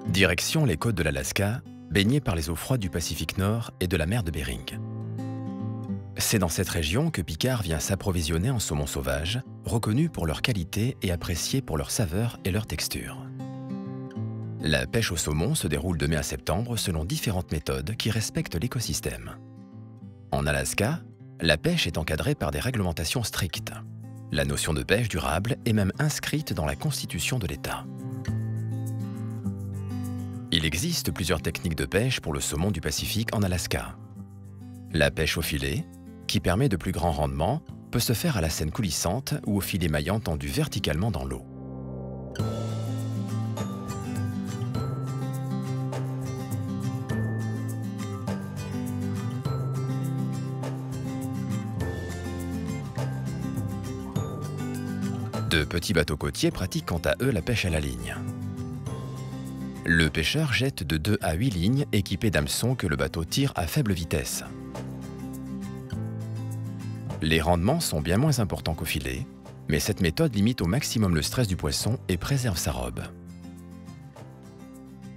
Direction les côtes de l'Alaska, baignées par les eaux froides du Pacifique Nord et de la mer de Bering. C'est dans cette région que Picard vient s'approvisionner en saumon sauvage, reconnus pour leur qualité et appréciés pour leur saveur et leur texture. La pêche au saumon se déroule de mai à septembre selon différentes méthodes qui respectent l'écosystème. En Alaska, la pêche est encadrée par des réglementations strictes. La notion de pêche durable est même inscrite dans la Constitution de l'État. Il existe plusieurs techniques de pêche pour le saumon du Pacifique en Alaska. La pêche au filet, qui permet de plus grands rendements, peut se faire à la senne coulissante ou au filet maillant tendu verticalement dans l'eau. De petits bateaux côtiers pratiquent quant à eux la pêche à la ligne. Le pêcheur jette de 2 à 8 lignes équipées d'hameçons que le bateau tire à faible vitesse. Les rendements sont bien moins importants qu'au filet, mais cette méthode limite au maximum le stress du poisson et préserve sa robe.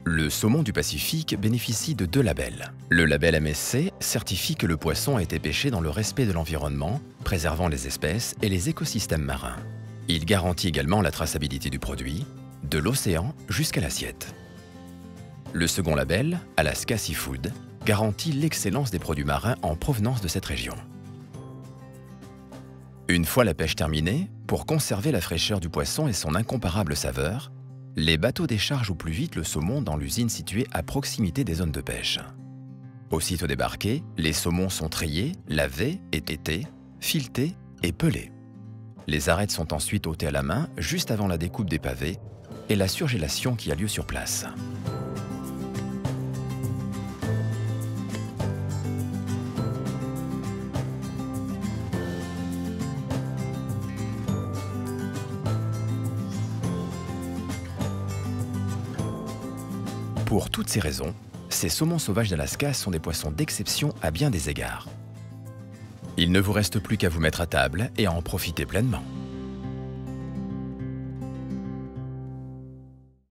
Le saumon du Pacifique bénéficie de 2 labels. Le label MSC certifie que le poisson a été pêché dans le respect de l'environnement, préservant les espèces et les écosystèmes marins. Il garantit également la traçabilité du produit, de l'océan jusqu'à l'assiette. Le second label, Alaska Seafood, garantit l'excellence des produits marins en provenance de cette région. Une fois la pêche terminée, pour conserver la fraîcheur du poisson et son incomparable saveur, les bateaux déchargent au plus vite le saumon dans l'usine située à proximité des zones de pêche. Aussitôt débarqués, les saumons sont triés, lavés, étêtés, filetés et pelés. Les arêtes sont ensuite ôtées à la main juste avant la découpe des pavés et la surgélation qui a lieu sur place. Pour toutes ces raisons, ces saumons sauvages d'Alaska sont des poissons d'exception à bien des égards. Il ne vous reste plus qu'à vous mettre à table et à en profiter pleinement.